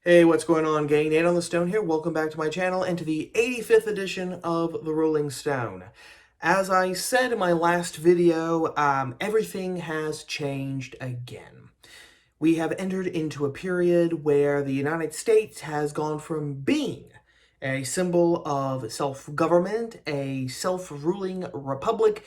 Hey, what's going on, gang? Nate on the Stone here. Welcome back to my channel and to the 85th edition of the Rolling Stone. As I said in my last video, everything has changed again. We have entered into a period where the United States has gone from being a symbol of self-government, a self-ruling republic,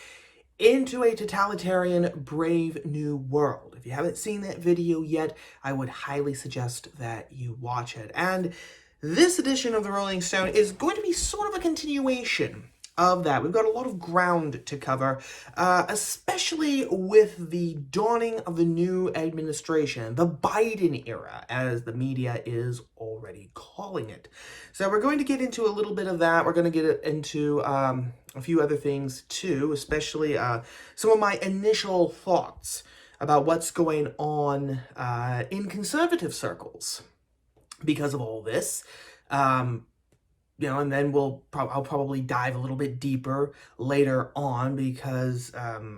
into a totalitarian, brave new world. If you haven't seen that video yet, I would highly suggest that you watch it. And this edition of the Rolling Stone is going to be sort of a continuation of that. We've got a lot of ground to cover, especially with the dawning of the new administration, the Biden era, as the media is already calling it. So we're going to get into a little bit of that. We're going to get into a few other things too, especially some of my initial thoughts about what's going on in conservative circles because of all this. And then I'll probably dive a little bit deeper later on because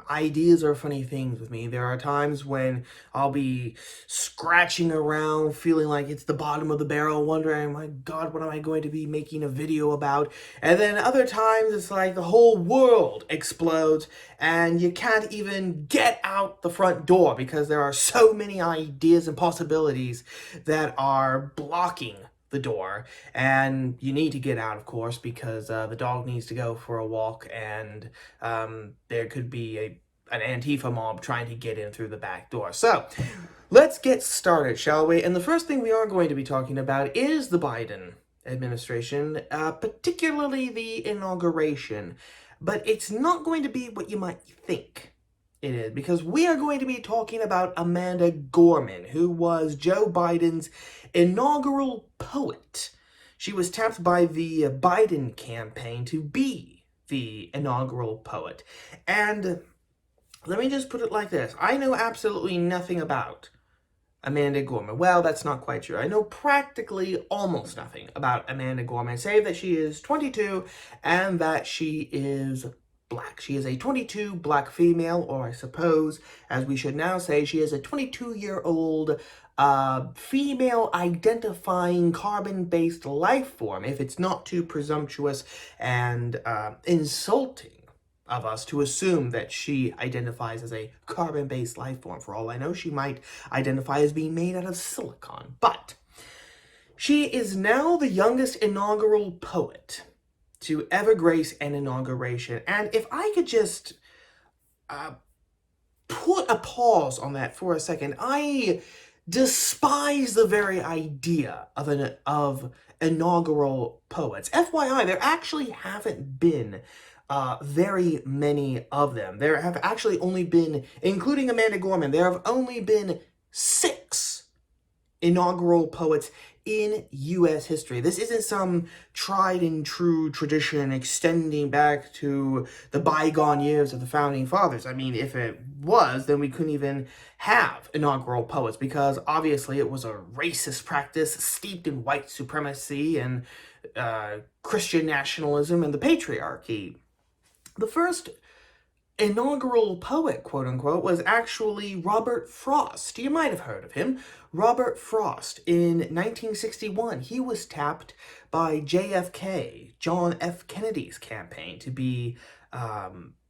ideas are funny things with me. There are times when I'll be scratching around, feeling like it's the bottom of the barrel, wondering, my God, what am I going to be making a video about? And then other times it's like the whole world explodes and you can't even get out the front door because there are so many ideas and possibilities that are blocking the door, and you need to get out, of course, because the dog needs to go for a walk, and there could be an Antifa mob trying to get in through the back door. So let's get started, shall we? And the first thing we are going to be talking about is the Biden administration, particularly the inauguration. But it's not going to be what you might think it is, because we are going to be talking about Amanda Gorman, who was Joe Biden's inaugural poet. She was tapped by the Biden campaign to be the inaugural poet. And let me just put it like this. I know absolutely nothing about Amanda Gorman. Well, that's not quite true. I know practically almost nothing about Amanda Gorman, save that she is 22 and that she is Black. She is a 22 Black female, or I suppose, as we should now say, she is a 22-year-old female identifying carbon-based life form, if it's not too presumptuous and insulting of us to assume that she identifies as a carbon-based life form. For all I know, she might identify as being made out of silicon. But she is now the youngest inaugural poet to ever grace an inauguration. And if I could just put a pause on that for a second, I despise the very idea of inaugural poets. FYI, there actually haven't been very many of them. There have actually only been, including Amanda Gorman, there have only been 6 inaugural poets in U.S. history. This isn't some tried and true tradition extending back to the bygone years of the Founding Fathers. I mean, if it was, then we couldn't even have inaugural poets, because obviously it was a racist practice steeped in white supremacy and Christian nationalism and the patriarchy. The first inaugural poet, quote-unquote, was actually Robert Frost. You might have heard of him. Robert Frost. In 1961, he was tapped by JFK, John F. Kennedy's campaign, to be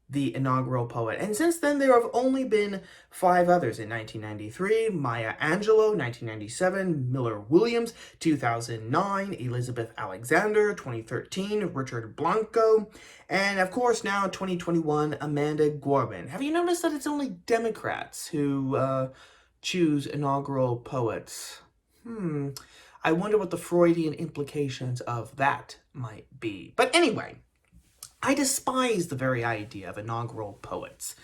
the inaugural poet. And since then, there have only been 5 others. In 1993, Maya Angelou; 1997, Miller Williams; 2009, Elizabeth Alexander; 2013, Richard Blanco; and of course now 2021, Amanda Gorman. Have you noticed that it's only Democrats who choose inaugural poets? I wonder what the Freudian implications of that might be. But anyway, I despise the very idea of inaugural poets.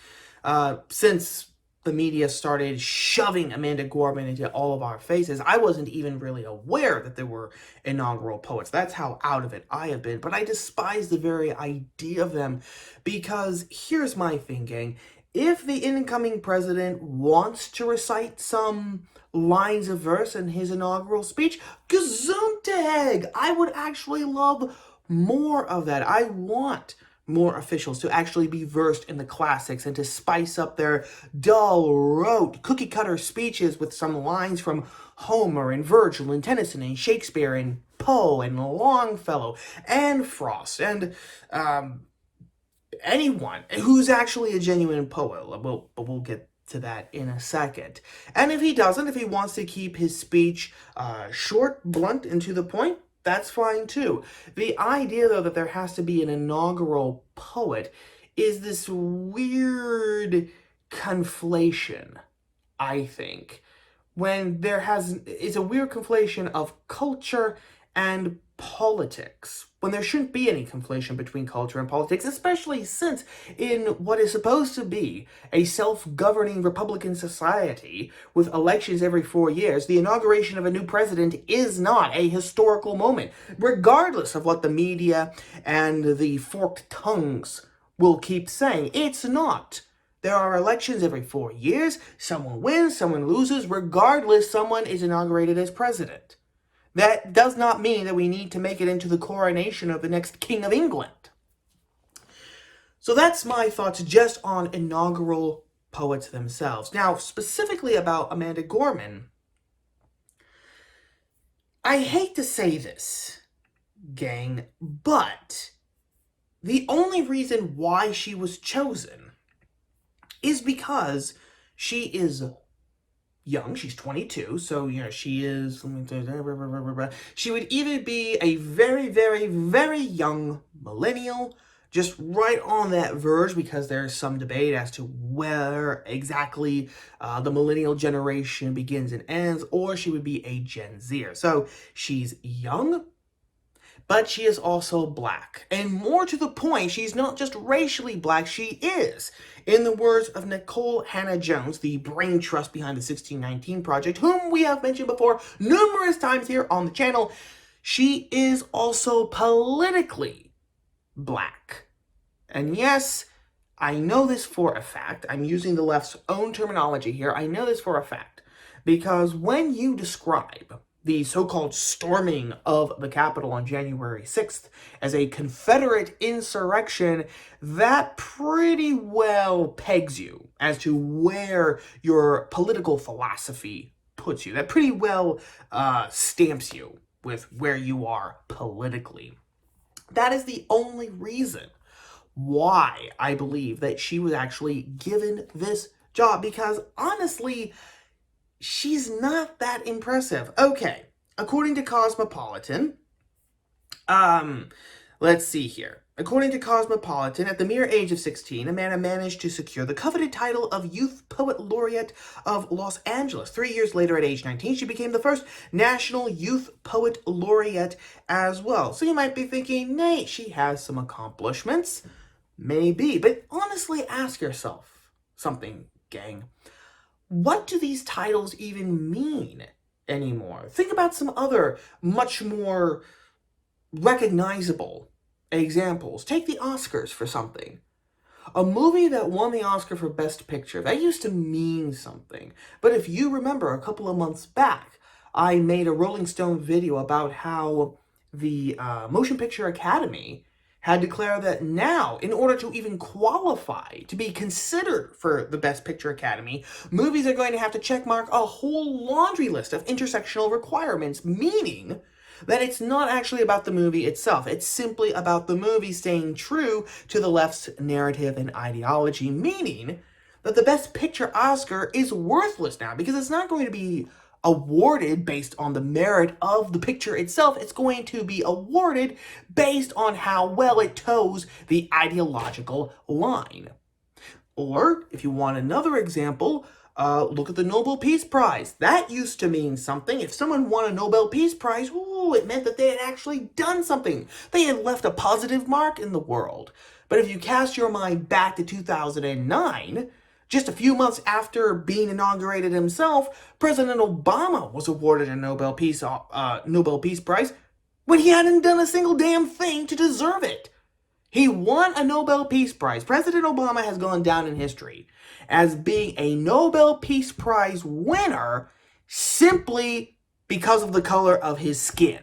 Since the media started shoving Amanda Gorman into all of our faces, I wasn't even really aware that there were inaugural poets. That's how out of it I have been. But I despise the very idea of them, because here's my thing, gang. If the incoming president wants to recite some lines of verse in his inaugural speech, gesundheit! I would actually love more of that. I want more officials to actually be versed in the classics and to spice up their dull, rote, cookie-cutter speeches with some lines from Homer and Virgil and Tennyson and Shakespeare and Poe and Longfellow and Frost and anyone who's actually a genuine poet. We'll get to that in a second. And if he doesn't, if he wants to keep his speech short, blunt, and to the point, that's fine too. The idea, though, that there has to be an inaugural poet is this weird conflation, I think, when it's a weird conflation of culture and politics, when there shouldn't be any conflation between culture and politics, especially since in what is supposed to be a self-governing Republican society with elections every 4 years, the inauguration of a new president is not a historical moment, regardless of what the media and the forked tongues will keep saying. It's not. There are elections every 4 years. Someone wins, someone loses. Regardless, someone is inaugurated as president. That does not mean that we need to make it into the coronation of the next King of England. So that's my thoughts just on inaugural poets themselves. Now, specifically about Amanda Gorman, I hate to say this, gang, but the only reason why she was chosen is because she is young. She's 22, so, she is, she would either be a very, very, very young millennial, just right on that verge, because there's some debate as to where exactly the millennial generation begins and ends, or she would be a Gen Zer. So she's young, but she is also black. And more to the point, she's not just racially black, she is. In the words of Nicole Hannah-Jones, the brain trust behind the 1619 Project, whom we have mentioned before numerous times here on the channel, she is also politically black. And yes, I know this for a fact. I'm using the left's own terminology here. I know this for a fact. Because when you describe the so-called storming of the Capitol on January 6th as a Confederate insurrection, that pretty well pegs you as to where your political philosophy puts you. That pretty well stamps you with where you are politically. That is the only reason why I believe that she was actually given this job, because honestly, she's not that impressive. Okay, according to Cosmopolitan, let's see here. According to Cosmopolitan, at the mere age of 16, Amanda managed to secure the coveted title of Youth Poet Laureate of Los Angeles. 3 years later, at age 19, she became the first National Youth Poet Laureate as well. So you might be thinking, Nate, she has some accomplishments. Maybe, but honestly, ask yourself something, gang. What do these titles even mean anymore? Think about some other much more recognizable examples. Take the Oscars for something. A movie that won the Oscar for Best Picture, that used to mean something. But if you remember, a couple of months back, I made a Rolling Stone video about how the Motion Picture Academy had declared that now, in order to even qualify to be considered for the Best Picture Academy, movies are going to have to checkmark a whole laundry list of intersectional requirements, meaning that it's not actually about the movie itself. It's simply about the movie staying true to the left's narrative and ideology, meaning that the Best Picture Oscar is worthless now, because it's not going to be awarded based on the merit of the picture itself. It's going to be awarded based on how well it toes the ideological line. Or, if you want another example, look at the Nobel Peace Prize. That used to mean something. If someone won a Nobel Peace Prize, ooh, it meant that they had actually done something. They had left a positive mark in the world. But if you cast your mind back to 2009, just a few months after being inaugurated himself, President Obama was awarded a Nobel Peace Prize when he hadn't done a single damn thing to deserve it. He won a Nobel Peace Prize. President Obama has gone down in history as being a Nobel Peace Prize winner simply because of the color of his skin.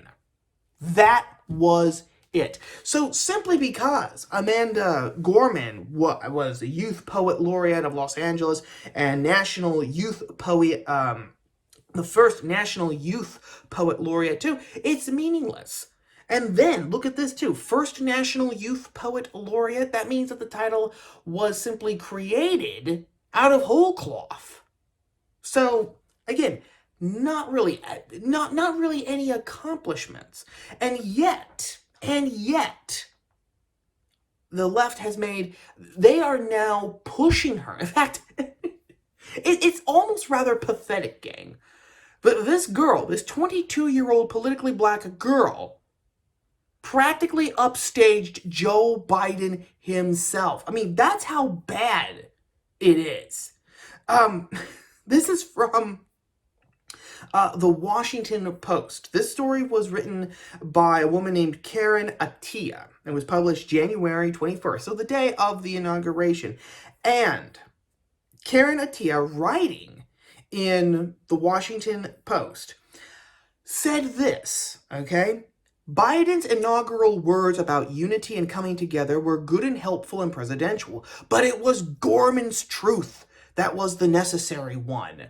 That was it. So simply because Amanda Gorman was a Youth Poet Laureate of Los Angeles and National Youth Poet the first National Youth Poet Laureate too. It's meaningless. And then, look at this too. First National Youth Poet Laureate. That means that the title was simply created out of whole cloth. So, again, not really any accomplishments. And yet, the left has made, they are now pushing her. In fact, it's almost rather pathetic, gang. But this girl, this 22-year-old politically black girl, practically upstaged Joe Biden himself. I mean, that's how bad it is. This is from the Washington Post. This story was written by a woman named Karen Attiah and was published January 21st, so the day of the inauguration. And Karen Attiah, writing in the Washington Post, said this, okay? Biden's inaugural words about unity and coming together were good and helpful and presidential, but it was Gorman's truth that was the necessary one.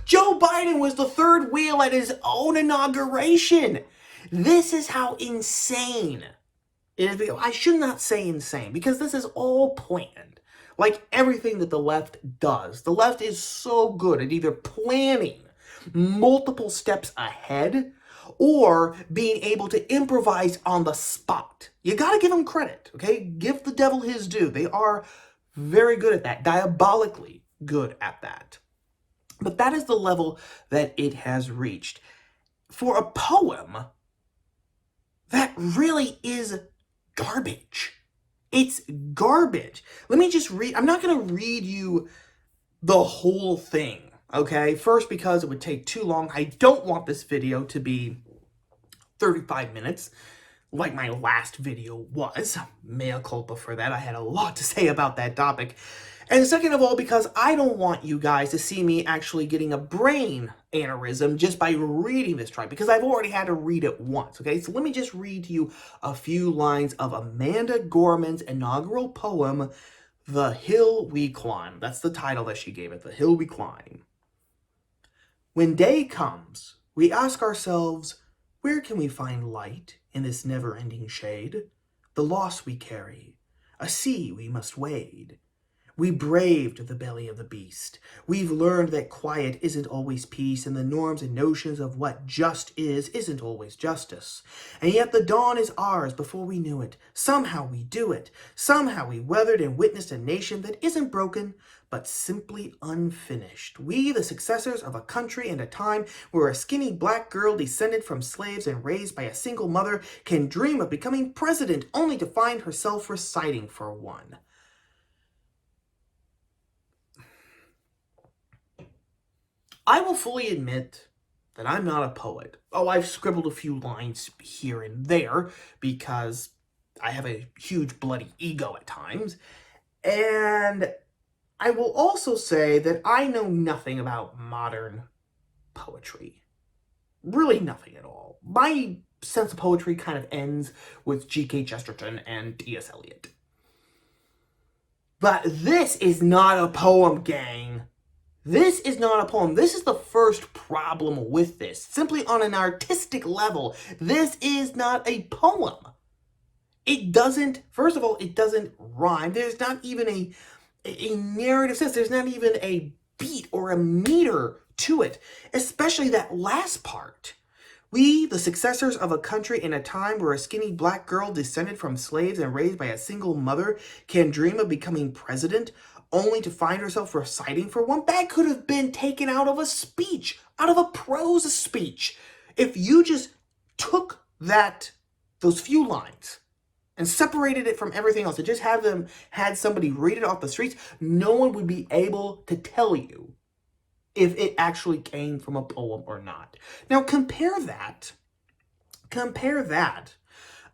Joe Biden was the third wheel at his own inauguration. This is how insane it is. I should not say insane, because this is all planned. Like everything that the left does. The left is so good at either planning multiple steps ahead or being able to improvise on the spot. You gotta give them credit, okay? Give the devil his due. They are very good at that, diabolically good at that. But that is the level that it has reached. For a poem, that really is garbage. It's garbage. Let me just read. I'm not going to read you the whole thing, okay? First, because it would take too long. I don't want this video to be 35 minutes, like my last video was. Mea culpa for that. I had a lot to say about that topic. And second of all, because I don't want you guys to see me actually getting a brain aneurysm just by reading this tract, because I've already had to read it once, okay? So let me just read to you a few lines of Amanda Gorman's inaugural poem, The Hill We Climb. That's the title that she gave it, The Hill We Climb. When day comes, we ask ourselves, where can we find light in this never-ending shade? The loss we carry, a sea we must wade. We braved the belly of the beast. We've learned that quiet isn't always peace, and the norms and notions of what just isn't always justice. And yet the dawn is ours before we knew it. Somehow we do it. Somehow we weathered and witnessed a nation that isn't broken, but simply unfinished. We, the successors of a country and a time where a skinny black girl descended from slaves and raised by a single mother can dream of becoming president only to find herself reciting for one. I will fully admit that I'm not a poet. Oh, I've scribbled a few lines here and there because I have a huge bloody ego at times. And I will also say that I know nothing about modern poetry. Really nothing at all. My sense of poetry kind of ends with G.K. Chesterton and T.S. Eliot. But this is not a poem, gang. This is not a poem. This is the first problem with this. Simply on an artistic level, this is not a poem. It doesn't, first of all, it doesn't rhyme. There's not even a narrative sense. There's not even a beat or a meter to it, especially that last part. We, the successors of a country in a time where a skinny black girl descended from slaves and raised by a single mother can dream of becoming president, only to find herself reciting for one. That could have been taken out of a speech, out of a prose speech. If you just took those few lines and separated it from everything else and just had somebody read it off the streets, no one would be able to tell you if it actually came from a poem or not. Now compare that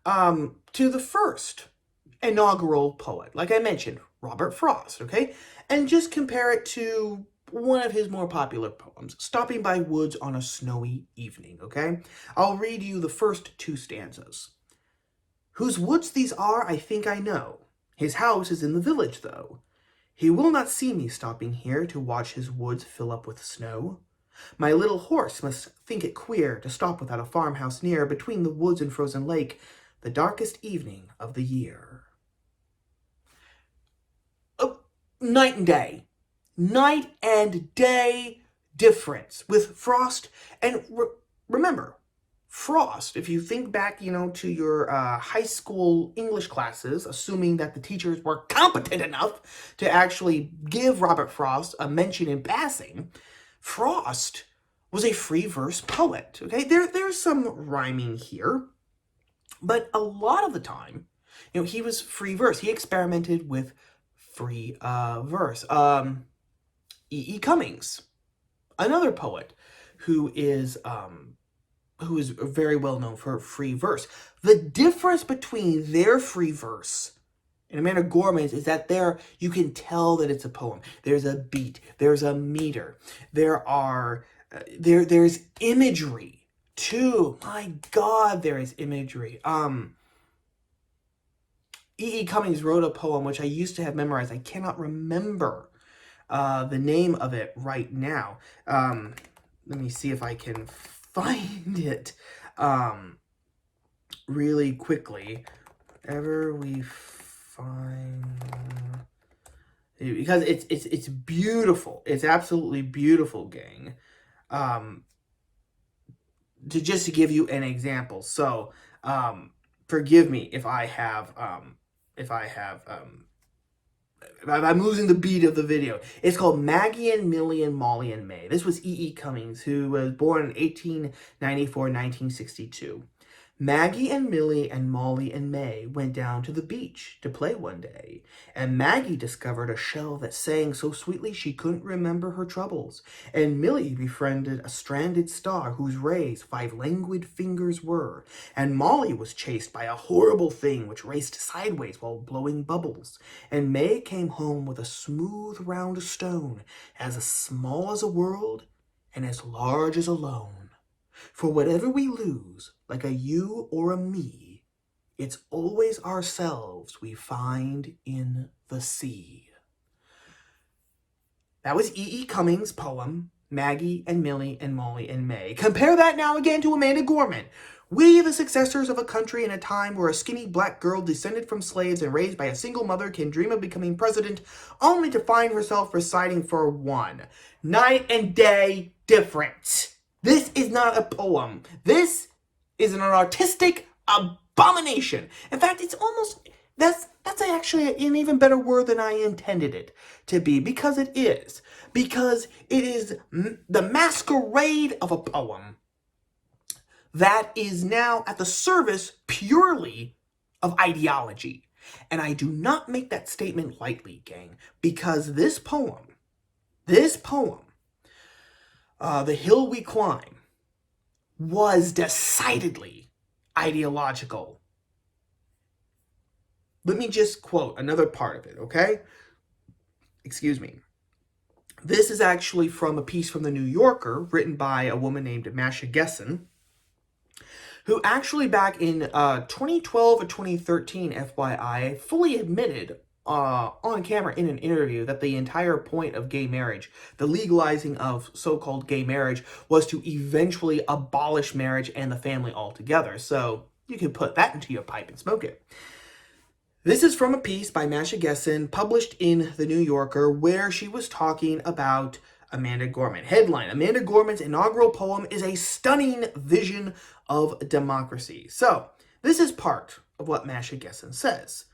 to the first inaugural poet, like I mentioned, Robert Frost, okay? And just compare it to one of his more popular poems, Stopping by Woods on a Snowy Evening, okay? I'll read you the first two stanzas. Whose woods these are, I think I know. His house is in the village, though. He will not see me stopping here to watch his woods fill up with snow. My little horse must think it queer to stop without a farmhouse near, between the woods and frozen lake, the darkest evening of the year. Oh, night and day. Night and day difference with Frost. And remember, Frost, if you think back, to your high school English classes, assuming that the teachers were competent enough to actually give Robert Frost a mention in passing, Frost was a free verse poet. Okay, there's some rhyming here, but a lot of the time, he was free verse. He experimented with free verse. E. Cummings, another poet who is very well known for free verse. The difference between their free verse and Amanda Gorman's is that there you can tell that it's a poem. There's a beat, there's a meter, there's imagery too. My God, there is imagery. E. Cummings wrote a poem which I used to have memorized. I cannot remember the name of it right now. Let me see if I can find it really quickly. Ever we find, because it's beautiful. It's absolutely beautiful, gang. To give you an example. So, forgive me if I'm losing the beat of the video. It's called Maggie and Millie and Molly and May. This was E. Cummings, who was born in 1894-1962. Maggie and Millie and Molly and May went down to the beach to play one day, and Maggie discovered a shell that sang so sweetly she couldn't remember her troubles, and Millie befriended a stranded star whose rays 5 languid fingers were, and Molly was chased by a horrible thing which raced sideways while blowing bubbles, and May came home with a smooth round stone, as small as a world and as large as a loan. For whatever we lose, like a you or a me, it's always ourselves we find in the sea. That was E. Cummings' poem, Maggie and Millie and Molly and May. Compare that now again to Amanda Gorman. We, the successors of a country in a time where a skinny black girl descended from slaves and raised by a single mother can dream of becoming president, only to find herself reciting for one. Night and day difference. This is not a poem. This is an artistic abomination. In fact, it's almost, that's actually an even better word than I intended it to be, because it is. Because it is the masquerade of a poem that is now at the service purely of ideology. And I do not make that statement lightly, gang, because this poem, The Hill We Climb, was decidedly ideological. Let me just quote another part of it, okay? Excuse me. This is actually from a piece from The New Yorker, written by a woman named Masha Gessen, who actually back in 2012 or 2013, FYI, fully admitted on camera in an interview that the entire point of gay marriage, the legalizing of so-called gay marriage, was to eventually abolish marriage and the family altogether. So you can put that into your pipe and smoke it. This is from a piece by Masha Gessen published in The New Yorker, where she was talking about Amanda Gorman. Headline: Amanda Gorman's inaugural poem is a stunning vision of democracy. So this is part of what Masha Gessen says.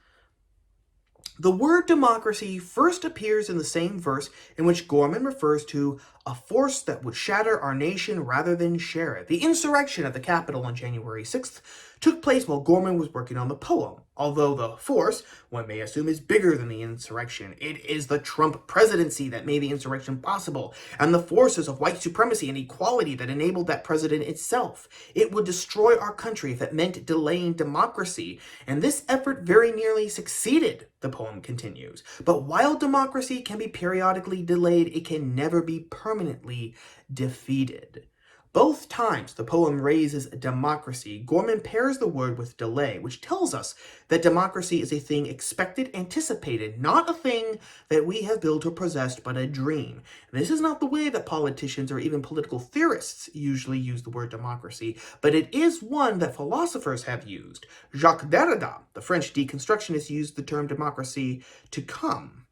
The word democracy first appears in the same verse in which Gorman refers to a force that would shatter our nation rather than share it. The insurrection at the Capitol on January 6th took place while Gorman was working on the poem. Although the force, one may assume, is bigger than the insurrection. It is the Trump presidency that made the insurrection possible, and the forces of white supremacy and equality that enabled that president itself. It would destroy our country if it meant delaying democracy, and this effort very nearly succeeded, the poem continues. But while democracy can be periodically delayed, it can never be permanently defeated. Both times the poem raises democracy, Gorman pairs the word with delay, which tells us that democracy is a thing expected, anticipated, not a thing that we have built or possessed, but a dream. This is not the way that politicians or even political theorists usually use the word democracy, but it is one that philosophers have used. Jacques Derrida, the French deconstructionist, used the term democracy to come.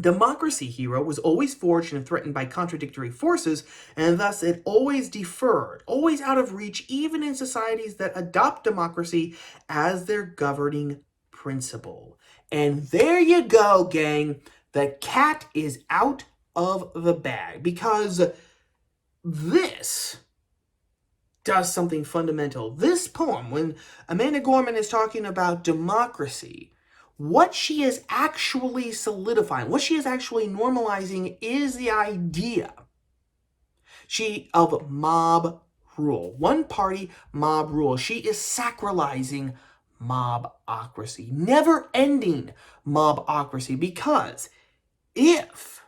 Democracy, he wrote, was always forged and threatened by contradictory forces, and thus it always deferred, always out of reach, even in societies that adopt democracy as their governing principle. And there you go, gang. The cat is out of the bag, because this does something fundamental. This poem, when Amanda Gorman is talking about democracy, what she is actually solidifying, what she is actually normalizing is the idea of mob rule. One party mob rule. She is sacralizing mobocracy, never-ending mobocracy, because if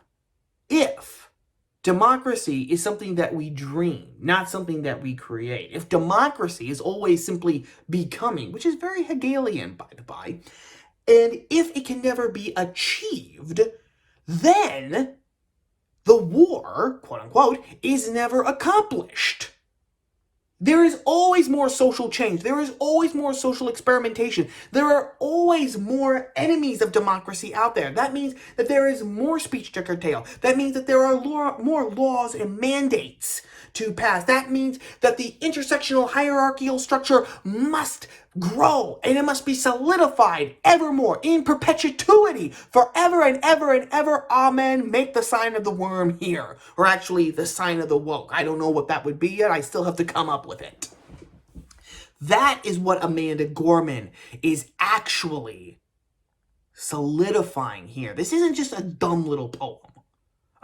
democracy is something that we dream, not something that we create, if democracy is always simply becoming, which is very Hegelian, by the by, and if it can never be achieved, then the war, quote unquote, is never accomplished. There is always more social change. There is always more social experimentation. There are always more enemies of democracy out there. That means that there is more speech to curtail. That means that there are more laws and mandates to pass. That means that the intersectional hierarchical structure must grow, and it must be solidified evermore in perpetuity, forever and ever and ever. Amen. Make the sign of the worm here, or actually the sign of the woke. I don't know what that would be yet. I still have to come up with it. That is what Amanda Gorman is actually solidifying here. This isn't just a dumb little poem.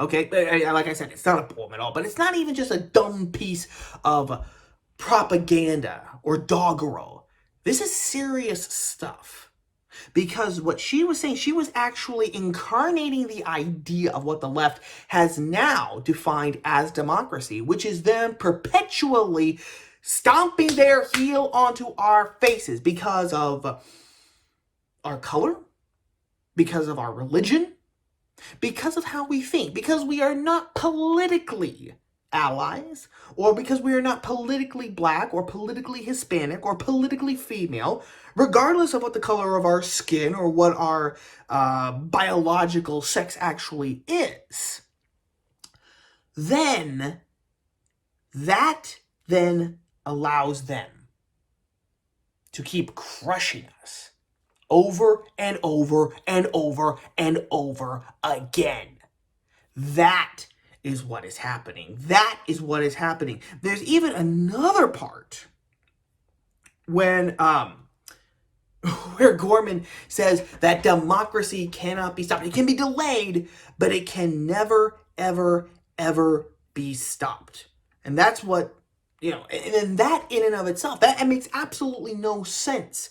Okay, like I said, it's not a poem at all, but it's not even just a dumb piece of propaganda or doggerel. This is serious stuff, because what she was saying, she was actually incarnating the idea of what the left has now defined as democracy, which is them perpetually stomping their heel onto our faces because of our color, because of our religion, because of how we think, because we are not politically allies, or because we are not politically black or politically Hispanic or politically female, regardless of what the color of our skin or what our biological sex actually is, then that then allows them to keep crushing us over and over and over and over again. That is what is happening. That is what is happening. There's even another part when where Gorman says that democracy cannot be stopped. It can be delayed, but it can never, ever, ever be stopped. And that's what, and that in and of itself, that makes absolutely no sense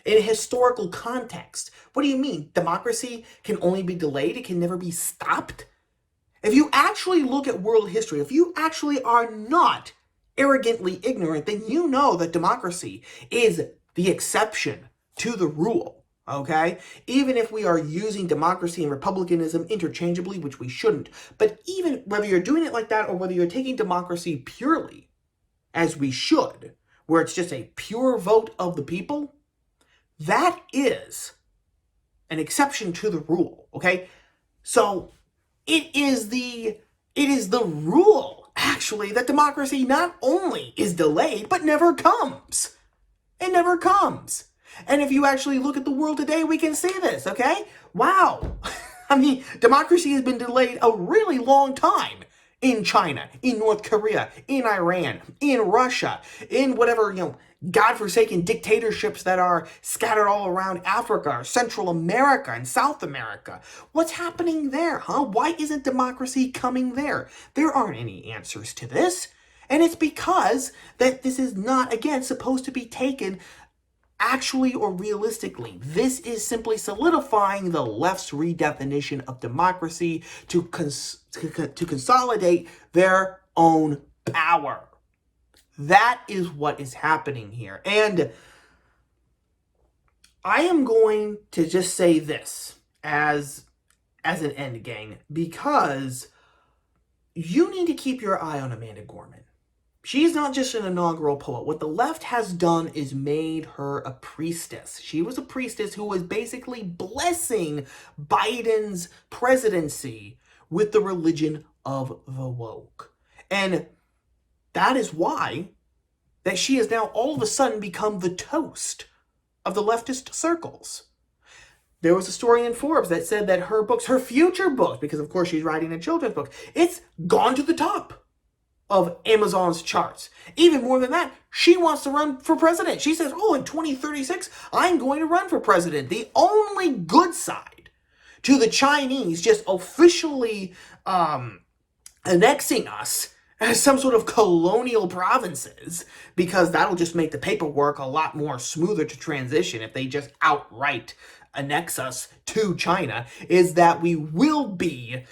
in a historical context. What do you mean? Democracy can only be delayed? It can never be stopped? If you actually look at world history, if you actually are not arrogantly ignorant, then you know that democracy is the exception to the rule, okay? Even if we are using democracy and republicanism interchangeably, which we shouldn't, but even whether you're doing it like that or whether you're taking democracy purely, as we should, where it's just a pure vote of the people, that is an exception to the rule, okay? So it is the rule, actually, that democracy not only is delayed, but never comes. It never comes. And if you actually look at the world today, we can see this, okay? Wow. I mean, democracy has been delayed a really long time. In China, in North Korea, in Iran, in Russia, in whatever, godforsaken dictatorships that are scattered all around Africa, Central America, and South America. What's happening there, huh? Why isn't democracy coming there? There aren't any answers to this. And it's because that this is not, again, supposed to be taken actually or realistically. This is simply solidifying the left's redefinition of democracy to consolidate their own power. That is what is happening here. And I am going to just say this as an end, gang, because you need to keep your eye on Amanda Gorman. She's not just an inaugural poet. What the left has done is made her a priestess. She was a priestess who was basically blessing Biden's presidency with the religion of the woke. And that is why that she has now all of a sudden become the toast of the leftist circles. There was a story in Forbes that said that her books, her future books, because of course she's writing a children's book, it's gone to the top of Amazon's charts. Even more than that, she wants to run for president. She says, in 2036, I'm going to run for president. The only good side to the Chinese just officially annexing us as some sort of colonial provinces, because that'll just make the paperwork a lot more smoother to transition if they just outright annex us to China, is that we will be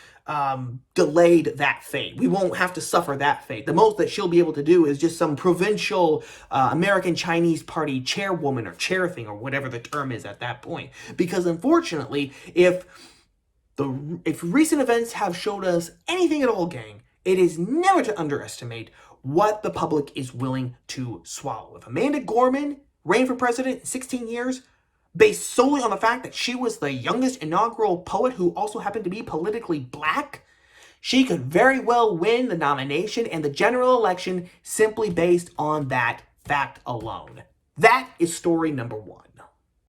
delayed that fate. We won't have to suffer that fate. The most that she'll be able to do is just some provincial American Chinese Party chairwoman or chair thing or whatever the term is at that point. Because unfortunately, if recent events have showed us anything at all, gang, it is never to underestimate what the public is willing to swallow. If Amanda Gorman reigned for president in 16 years, based solely on the fact that she was the youngest inaugural poet who also happened to be politically black, she could very well win the nomination and the general election simply based on that fact alone. That is story number one.